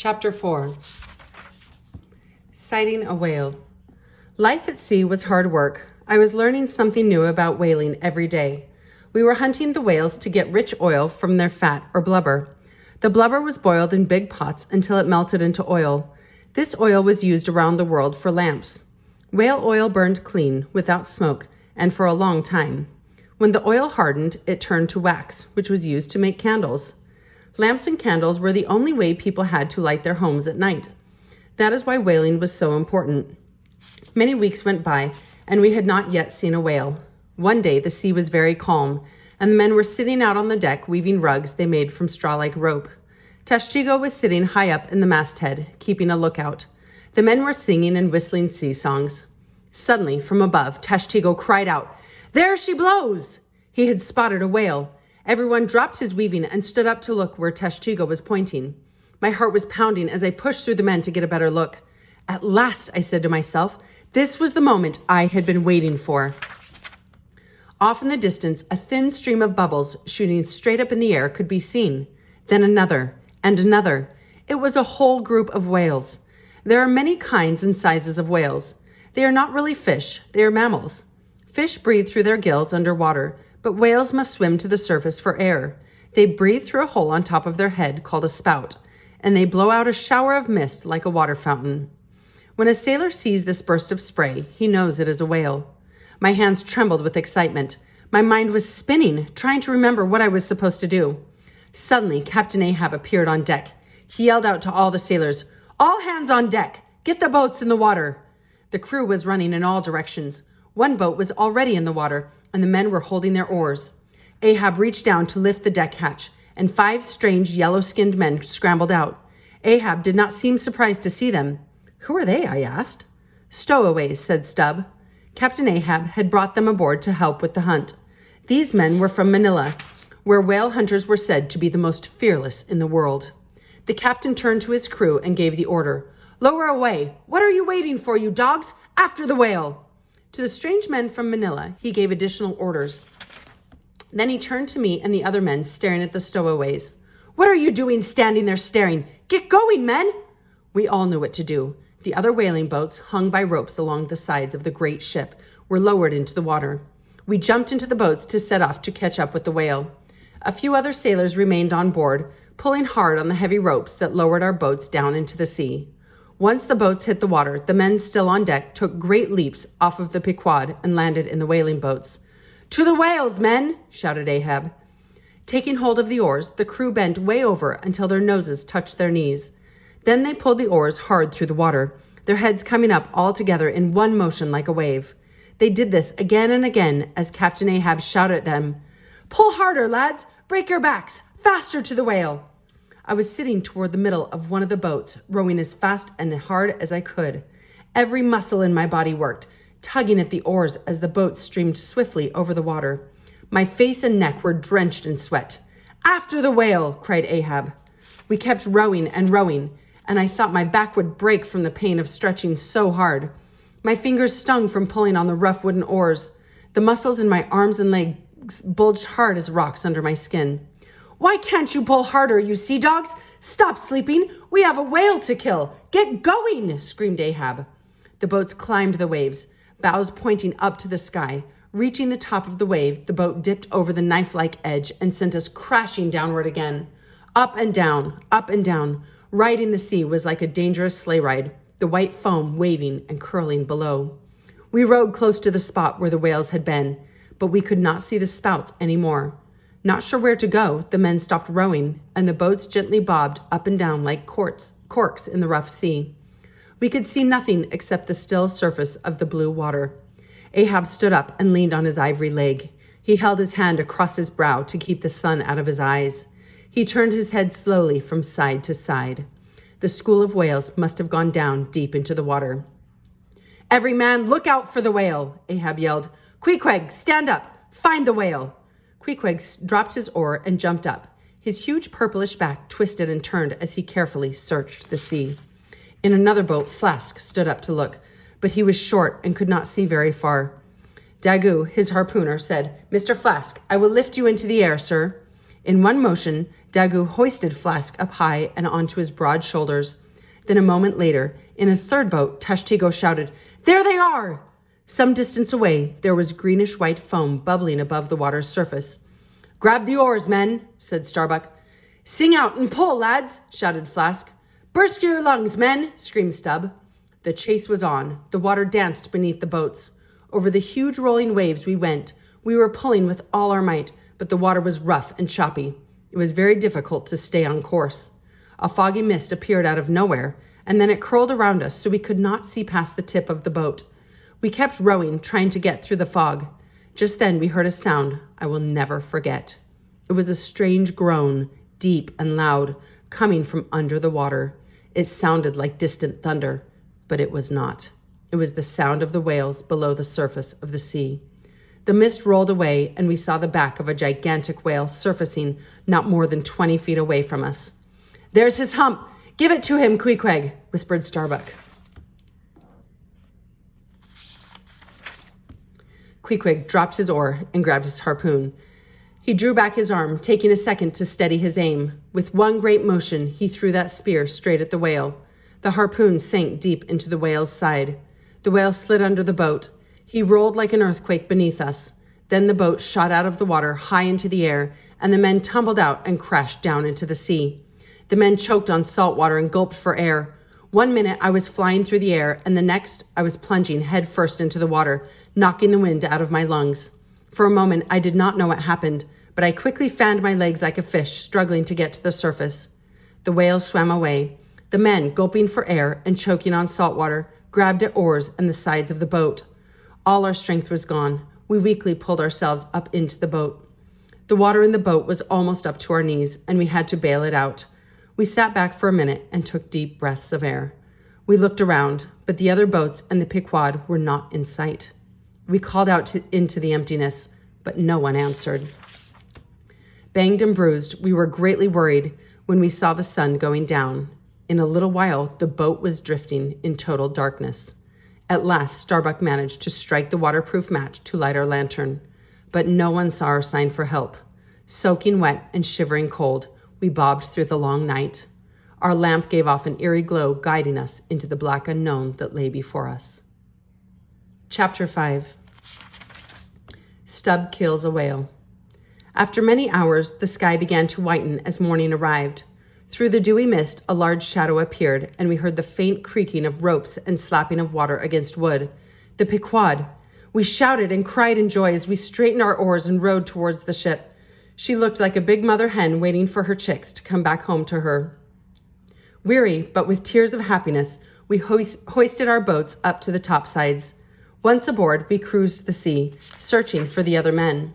Chapter 4. Sighting a Whale. Life at sea was hard work. I was learning something new about whaling every day. We were hunting the whales to get rich oil from their fat or blubber. The blubber was boiled in big pots until it melted into oil. This oil was used around the world for lamps. Whale oil burned clean, without smoke, and for a long time. When the oil hardened, it turned to wax, which was used to make candles. Lamps and candles were the only way people had to light their homes at night. That is why whaling was so important. Many weeks went by, and we had not yet seen a whale. One day, the sea was very calm, and the men were sitting out on the deck weaving rugs they made from straw-like rope. Tashtigo was sitting high up in the masthead, keeping a lookout. The men were singing and whistling sea songs. Suddenly, from above, Tashtigo cried out, "There she blows!" He had spotted a whale. Everyone dropped his weaving and stood up to look where Tashtigo was pointing. My heart was pounding as I pushed through the men to get a better look. At last, I said to myself, this was the moment I had been waiting for. Off in the distance, a thin stream of bubbles shooting straight up in the air could be seen. Then another, and another. It was a whole group of whales. There are many kinds and sizes of whales. They are not really fish, they are mammals. Fish breathe through their gills underwater, but whales must swim to the surface for air. They breathe through a hole on top of their head called a spout, and they blow out a shower of mist like a water fountain. When a sailor sees this burst of spray, he knows it is a whale. My hands trembled with excitement. My mind was spinning, trying to remember what I was supposed to do. Suddenly, Captain Ahab appeared on deck. He yelled out to all the sailors, "All hands on deck! Get the boats in the water!" The crew was running in all directions. One boat was already in the water, and the men were holding their oars. Ahab reached down to lift the deck hatch, and 5 strange yellow-skinned men scrambled out. Ahab did not seem surprised to see them. "Who are they?" I asked. "Stowaways," said Stubb. Captain Ahab had brought them aboard to help with the hunt. These men were from Manila, where whale hunters were said to be the most fearless in the world. The captain turned to his crew and gave the order, "Lower away! What are you waiting for, you dogs? After the whale!" To the strange men from Manila, he gave additional orders. Then he turned to me and the other men staring at the stowaways. "What are you doing standing there staring? Get going, men!" We all knew what to do. The other whaling boats, hung by ropes along the sides of the great ship, were lowered into the water. We jumped into the boats to set off to catch up with the whale. A few other sailors remained on board, pulling hard on the heavy ropes that lowered our boats down into the sea. Once the boats hit the water, the men still on deck took great leaps off of the Pequod and landed in the whaling boats. "To the whales, men!" shouted Ahab. Taking hold of the oars, the crew bent way over until their noses touched their knees. Then they pulled the oars hard through the water, their heads coming up all together in one motion like a wave. They did this again and again as Captain Ahab shouted at them, "Pull harder, lads! Break your backs! Faster to the whale!" I was sitting toward the middle of one of the boats, rowing as fast and hard as I could. Every muscle in my body worked, tugging at the oars as the boat streamed swiftly over the water. My face and neck were drenched in sweat. "After the whale!" cried Ahab. We kept rowing and rowing, and I thought my back would break from the pain of stretching so hard. My fingers stung from pulling on the rough wooden oars. The muscles in my arms and legs bulged hard as rocks under my skin. "Why can't you pull harder, you sea dogs? Stop sleeping! We have a whale to kill! Get going!" screamed Ahab. The boats climbed the waves, bows pointing up to the sky. Reaching the top of the wave, the boat dipped over the knife-like edge and sent us crashing downward again. Up and down, up and down. Riding the sea was like a dangerous sleigh ride, the white foam waving and curling below. We rowed close to the spot where the whales had been, but we could not see the spouts anymore. Not sure where to go, the men stopped rowing, and the boats gently bobbed up and down like corks in the rough sea. We could see nothing except the still surface of the blue water. Ahab stood up and leaned on his ivory leg. He held his hand across his brow to keep the sun out of his eyes. He turned his head slowly from side to side. The school of whales must have gone down deep into the water. "Every man look out for the whale!" Ahab yelled. "Queequeg, stand up! Find the whale!" Queequeg dropped his oar and jumped up. His huge purplish back twisted and turned as he carefully searched the sea. In another boat, Flask stood up to look, but he was short and could not see very far. Daggoo, his harpooner, said, "Mr. Flask, I will lift you into the air, sir." In one motion, Dagu hoisted Flask up high and onto his broad shoulders. Then a moment later, in a third boat, Tashtigo shouted, "There they are!" Some distance away, there was greenish-white foam bubbling above the water's surface. "Grab the oars, men," said Starbuck. "Sing out and pull, lads," shouted Flask. "Burst your lungs, men," screamed Stubb. The chase was on. The water danced beneath the boats. Over the huge rolling waves we went. We were pulling with all our might, but the water was rough and choppy. It was very difficult to stay on course. A foggy mist appeared out of nowhere, and then it curled around us so we could not see past the tip of the boat. We kept rowing, trying to get through the fog. Just then we heard a sound I will never forget. It was a strange groan, deep and loud, coming from under the water. It sounded like distant thunder, but it was not. It was the sound of the whales below the surface of the sea. The mist rolled away, and we saw the back of a gigantic whale surfacing not more than 20 feet away from us. "There's his hump! Give it to him, Queequeg," whispered Starbuck. Queequeg dropped his oar and grabbed his harpoon. He drew back his arm, taking a second to steady his aim. With one great motion, he threw that spear straight at the whale. The harpoon sank deep into the whale's side. The whale slid under the boat. He rolled like an earthquake beneath us. Then the boat shot out of the water high into the air, and the men tumbled out and crashed down into the sea. The men choked on salt water and gulped for air. 1 minute I was flying through the air, and the next I was plunging head first into the water, knocking the wind out of my lungs. For a moment I did not know what happened, but I quickly fanned my legs like a fish struggling to get to the surface. The whale swam away. The men, gulping for air and choking on salt water, grabbed at oars and the sides of the boat. All our strength was gone. We weakly pulled ourselves up into the boat. The water in the boat was almost up to our knees, and we had to bail it out. We sat back for a minute and took deep breaths of air. We looked around, but the other boats and the Pequod were not in sight. We called out into the emptiness, but no one answered. Banged and bruised, we were greatly worried when we saw the sun going down. In a little while, the boat was drifting in total darkness. At last, Starbuck managed to strike the waterproof match to light our lantern, but no one saw our sign for help. Soaking wet and shivering cold, we bobbed through the long night. Our lamp gave off an eerie glow, guiding us into the black unknown that lay before us. Chapter 5. Stubb kills a whale. After many hours, the sky began to whiten as morning arrived. Through the dewy mist, a large shadow appeared, and we heard the faint creaking of ropes and slapping of water against wood. The Pequod! We shouted and cried in joy as we straightened our oars and rowed towards the ship. She looked like a big mother hen waiting for her chicks to come back home to her. Weary, but with tears of happiness, we hoisted our boats up to the topsides. Once aboard, we cruised the sea, searching for the other men.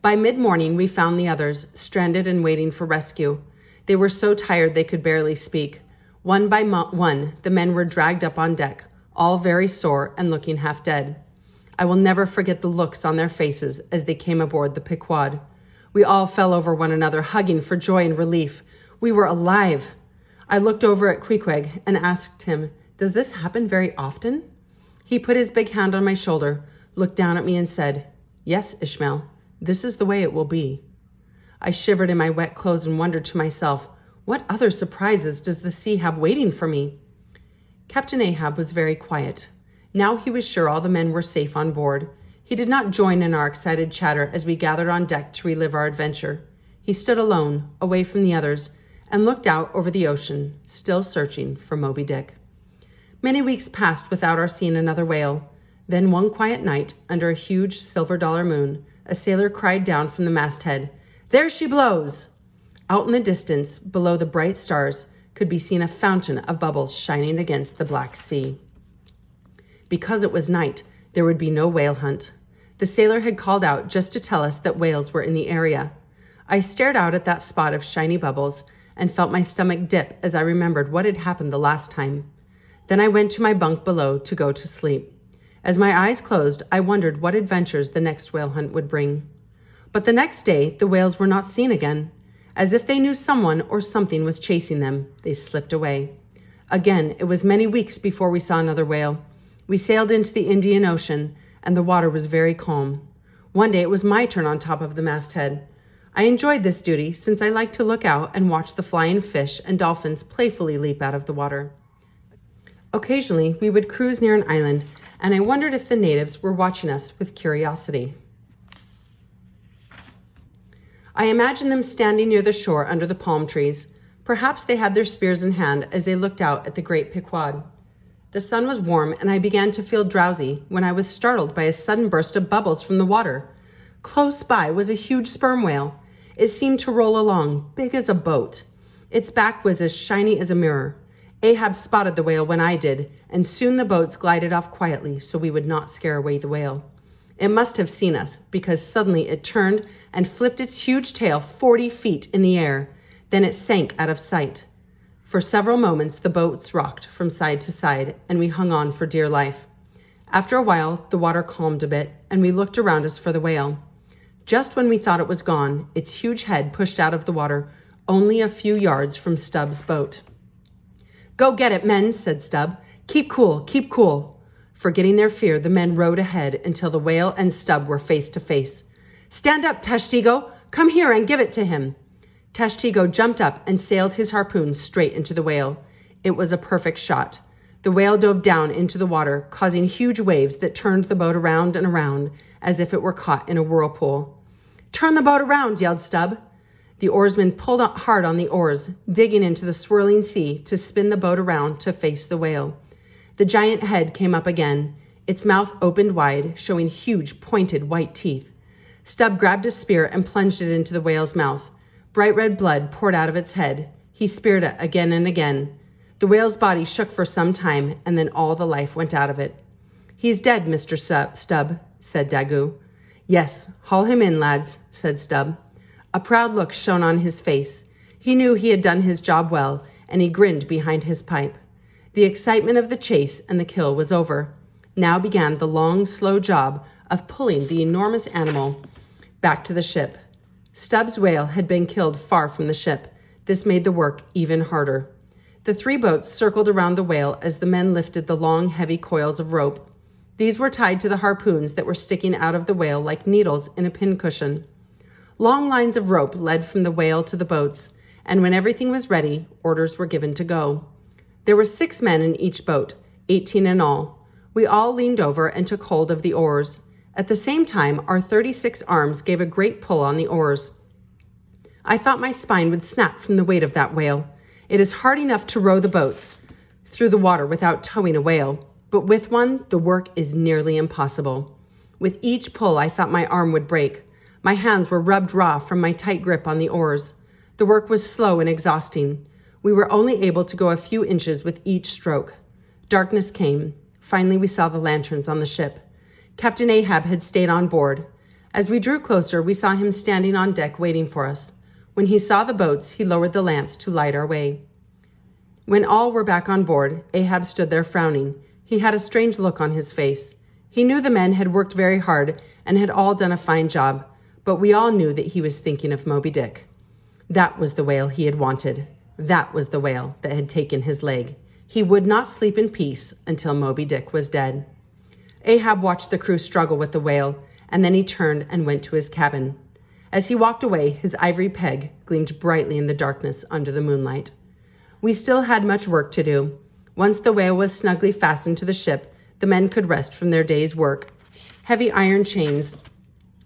By mid-morning, we found the others, stranded and waiting for rescue. They were so tired they could barely speak. One by one, the men were dragged up on deck, all very sore and looking half dead. I will never forget the looks on their faces as they came aboard the Pequod. We all fell over one another, hugging for joy and relief. We were alive. I looked over at Queequeg and asked him, "Does this happen very often?" He put his big hand on my shoulder, looked down at me and said, "Yes, Ishmael, this is the way it will be." I shivered in my wet clothes and wondered to myself, what other surprises does the sea have waiting for me? Captain Ahab was very quiet. Now he was sure all the men were safe on board. He did not join in our excited chatter as we gathered on deck to relive our adventure. He stood alone, away from the others, and looked out over the ocean, still searching for Moby Dick. Many weeks passed without our seeing another whale. Then one quiet night, under a huge silver-dollar moon, a sailor cried down from the masthead, "There she blows!" Out in the distance, below the bright stars, could be seen a fountain of bubbles shining against the black sea. Because it was night, there would be no whale hunt. The sailor had called out just to tell us that whales were in the area. I stared out at that spot of shiny bubbles and felt my stomach dip as I remembered what had happened the last time. Then I went to my bunk below to go to sleep. As my eyes closed, I wondered what adventures the next whale hunt would bring. But the next day, the whales were not seen again. As if they knew someone or something was chasing them, they slipped away. Again, it was many weeks before we saw another whale. We sailed into the Indian Ocean, and the water was very calm. One day it was my turn on top of the masthead. I enjoyed this duty since I liked to look out and watch the flying fish and dolphins playfully leap out of the water. Occasionally, we would cruise near an island, and I wondered if the natives were watching us with curiosity. I imagined them standing near the shore under the palm trees. Perhaps they had their spears in hand as they looked out at the great Pequod. The sun was warm, and I began to feel drowsy when I was startled by a sudden burst of bubbles from the water. Close by was a huge sperm whale. It seemed to roll along, big as a boat. Its back was as shiny as a mirror. Ahab spotted the whale when I did, and soon the boats glided off quietly so we would not scare away the whale. It must have seen us, because suddenly it turned and flipped its huge tail 40 feet in the air. Then it sank out of sight. For several moments, the boats rocked from side to side, and we hung on for dear life. After a while, the water calmed a bit, and we looked around us for the whale. Just when we thought it was gone, its huge head pushed out of the water, only a few yards from Stubb's boat. "Go get it, men," said Stubb. "Keep cool, keep cool." Forgetting their fear, the men rowed ahead until the whale and Stubb were face to face. "Stand up, Tashtego! Come here and give it to him." Tashtego jumped up and sailed his harpoon straight into the whale. It was a perfect shot. The whale dove down into the water, causing huge waves that turned the boat around and around as if it were caught in a whirlpool. "Turn the boat around," yelled Stubb. The oarsmen pulled hard on the oars, digging into the swirling sea to spin the boat around to face the whale. The giant head came up again. Its mouth opened wide, showing huge, pointed white teeth. Stubb grabbed a spear and plunged it into the whale's mouth. Bright red blood poured out of its head. He speared it again and again. The whale's body shook for some time, and then all the life went out of it. "He's dead, Mr. Stubb," said Daggoo. "Yes, haul him in, lads," said Stubb. A proud look shone on his face. He knew he had done his job well, and he grinned behind his pipe. The excitement of the chase and the kill was over. Now began the long, slow job of pulling the enormous animal back to the ship. Stubb's whale had been killed far from the ship. This made the work even harder. The 3 boats circled around the whale as the men lifted the long, heavy coils of rope. These were tied to the harpoons that were sticking out of the whale like needles in a pincushion. Long lines of rope led from the whale to the boats, and when everything was ready, orders were given to go. There were 6 men in each boat, 18 in all. We all leaned over and took hold of the oars. At the same time, our 36 arms gave a great pull on the oars. I thought my spine would snap from the weight of that whale. It is hard enough to row the boats through the water without towing a whale, but with one, the work is nearly impossible. With each pull, I thought my arm would break. My hands were rubbed raw from my tight grip on the oars. The work was slow and exhausting. We were only able to go a few inches with each stroke. Darkness came. Finally, we saw the lanterns on the ship. Captain Ahab had stayed on board. As we drew closer, we saw him standing on deck waiting for us. When he saw the boats, he lowered the lamps to light our way. When all were back on board, Ahab stood there frowning. He had a strange look on his face. He knew the men had worked very hard and had all done a fine job, but we all knew that he was thinking of Moby Dick. That was the whale he had wanted. That was the whale that had taken his leg. He would not sleep in peace until Moby Dick was dead. Ahab watched the crew struggle with the whale, and then he turned and went to his cabin. As he walked away, his ivory peg gleamed brightly in the darkness under the moonlight. We still had much work to do. Once the whale was snugly fastened to the ship, the men could rest from their day's work. Heavy iron chains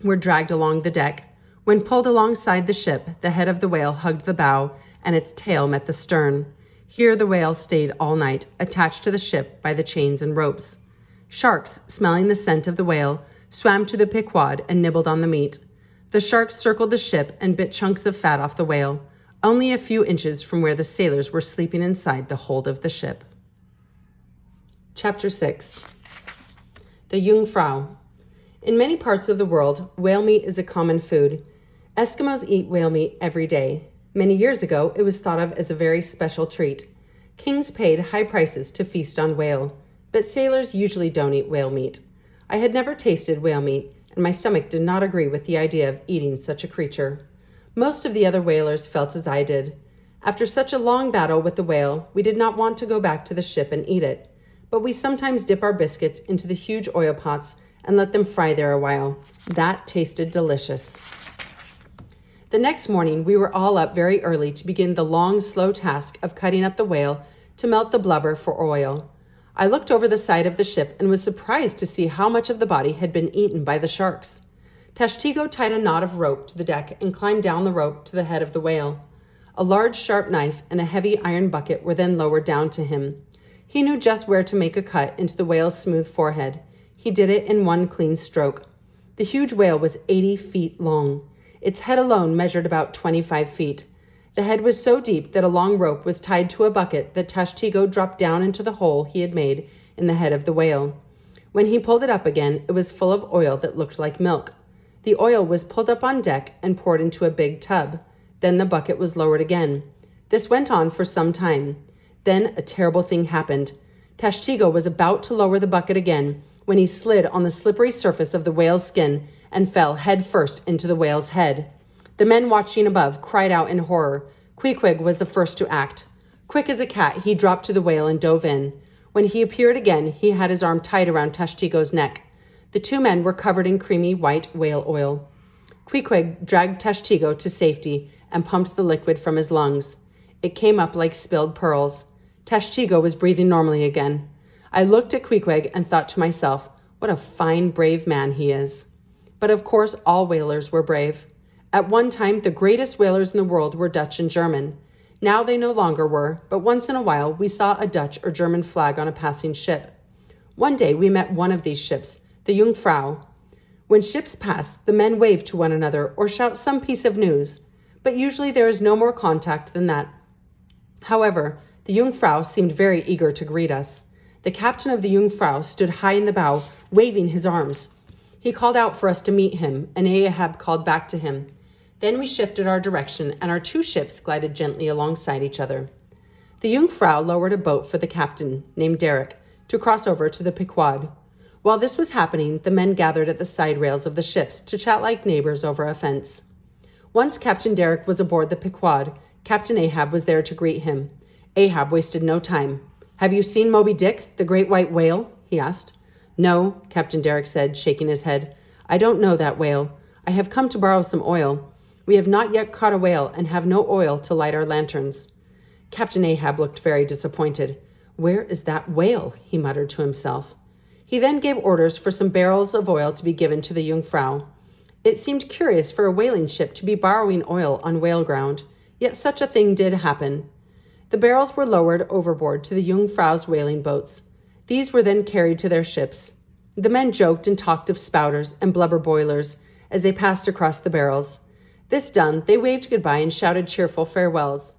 were dragged along the deck. When pulled alongside the ship, the head of the whale hugged the bow, and its tail met the stern. Here the whale stayed all night, attached to the ship by the chains and ropes. Sharks, smelling the scent of the whale, swam to the Pequod and nibbled on the meat. The sharks circled the ship and bit chunks of fat off the whale, only a few inches from where the sailors were sleeping inside the hold of the ship. Chapter 6. The Jungfrau. In many parts of the world, whale meat is a common food. Eskimos eat whale meat every day. Many years ago, it was thought of as a very special treat. Kings paid high prices to feast on whale, but sailors usually don't eat whale meat. I had never tasted whale meat, and my stomach did not agree with the idea of eating such a creature. Most of the other whalers felt as I did. After such a long battle with the whale, we did not want to go back to the ship and eat it, but we sometimes dip our biscuits into the huge oil pots and let them fry there a while. That tasted delicious. The next morning, we were all up very early to begin the long, slow task of cutting up the whale to melt the blubber for oil. I looked over the side of the ship and was surprised to see how much of the body had been eaten by the sharks. Tashtigo tied a knot of rope to the deck and climbed down the rope to the head of the whale. A large sharp knife and a heavy iron bucket were then lowered down to him. He knew just where to make a cut into the whale's smooth forehead. He did it in one clean stroke. The huge whale was 80 feet long. Its head alone measured about 25 feet. The head was so deep that a long rope was tied to a bucket that Tashtigo dropped down into the hole he had made in the head of the whale. When he pulled it up again, it was full of oil that looked like milk. The oil was pulled up on deck and poured into a big tub. Then the bucket was lowered again. This went on for some time. Then a terrible thing happened. Tashtigo was about to lower the bucket again when he slid on the slippery surface of the whale's skin and fell head first into the whale's head. The men watching above cried out in horror. Queequeg was the first to act. Quick as a cat, he dropped to the whale and dove in. When he appeared again, he had his arm tied around Tashtigo's neck. The two men were covered in creamy white whale oil. Queequeg dragged Tashtigo to safety and pumped the liquid from his lungs. It came up like spilled pearls. Tashtigo was breathing normally again. I looked at Queequeg and thought to myself, what a fine, brave man he is. But of course, all whalers were brave. At one time, the greatest whalers in the world were Dutch and German. Now they no longer were, but once in a while we saw a Dutch or German flag on a passing ship. One day we met one of these ships, the Jungfrau. When ships pass, the men wave to one another or shout some piece of news, but usually there is no more contact than that. However, the Jungfrau seemed very eager to greet us. The captain of the Jungfrau stood high in the bow, waving his arms. He called out for us to meet him, and Ahab called back to him. Then we shifted our direction, and our two ships glided gently alongside each other. The Jungfrau lowered a boat for the captain, named Derek, to cross over to the Pequod. While this was happening, the men gathered at the side rails of the ships to chat like neighbors over a fence. Once Captain Derek was aboard the Pequod, Captain Ahab was there to greet him. Ahab wasted no time. "Have you seen Moby Dick, the great white whale?" he asked. "No," Captain Derek said, shaking his head. "I don't know that whale. I have come to borrow some oil. We have not yet caught a whale and have no oil to light our lanterns." Captain Ahab looked very disappointed. "Where is that whale?" he muttered to himself. He then gave orders for some barrels of oil to be given to the Jungfrau. It seemed curious for a whaling ship to be borrowing oil on whale ground, yet such a thing did happen. The barrels were lowered overboard to the Jungfrau's whaling boats. These were then carried to their ships. The men joked and talked of spouters and blubber boilers as they passed across the barrels. This done, they waved goodbye and shouted cheerful farewells.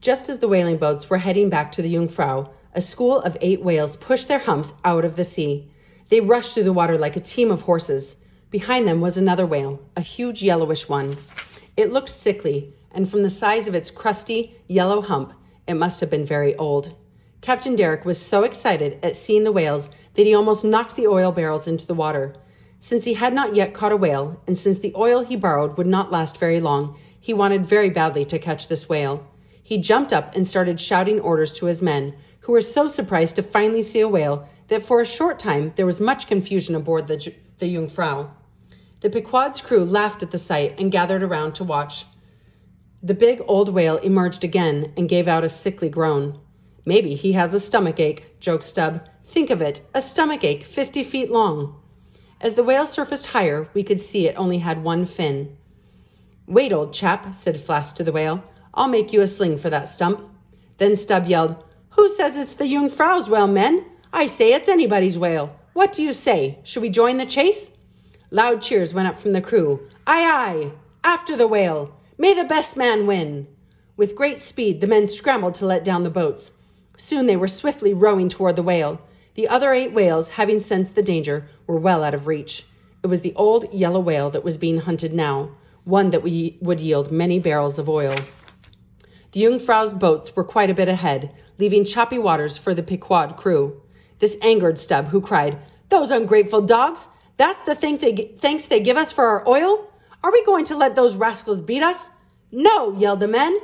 Just as the whaling boats were heading back to the Jungfrau, a school of 8 whales pushed their humps out of the sea. They rushed through the water like a team of horses. Behind them was another whale, a huge yellowish one. It looked sickly, and from the size of its crusty, yellow hump, it must have been very old. Captain Derek was so excited at seeing the whales that he almost knocked the oil barrels into the water. Since he had not yet caught a whale, and since the oil he borrowed would not last very long, he wanted very badly to catch this whale. He jumped up and started shouting orders to his men, who were so surprised to finally see a whale that for a short time there was much confusion aboard the Jungfrau. The Pequod's crew laughed at the sight and gathered around to watch. The big old whale emerged again and gave out a sickly groan. "Maybe he has a stomach ache," joked Stubb. "Think of it, a stomach ache 50 feet long." As the whale surfaced higher, we could see it only had one fin. "Wait, old chap," said Flask to the whale. "I'll make you a sling for that stump." Then Stubb yelled, "Who says it's the Jungfrau's whale, men? I say it's anybody's whale. What do you say? Should we join the chase?" Loud cheers went up from the crew. "Aye, aye! After the whale! May the best man win!" With great speed, the men scrambled to let down the boats. Soon they were swiftly rowing toward the whale. The other 8 whales, having sensed the danger, were well out of reach. It was the old yellow whale that was being hunted now, one that would yield many barrels of oil. The Jungfrau's boats were quite a bit ahead, leaving choppy waters for the Pequod crew. This angered Stubb, who cried, "Those ungrateful dogs! That's the thanks they give us for our oil? Are we going to let those rascals beat us?" "No," yelled the men.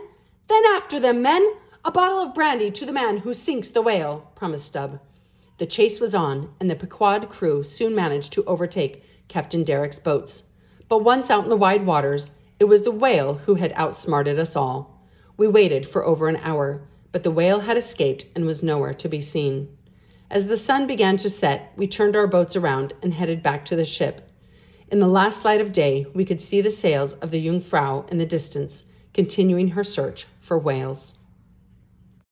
"Then after them, men! A bottle of brandy to the man who sinks the whale," promised Stubb. The chase was on, and the Pequod crew soon managed to overtake Captain Derek's boats. But once out in the wide waters, It was the whale who had outsmarted us all. We waited for over an hour, but the whale had escaped and was nowhere to be seen. As the sun began to set, we turned our boats around and headed back to the ship. In the last light of day, we could see the sails of the Jungfrau in the distance, continuing her search for whales.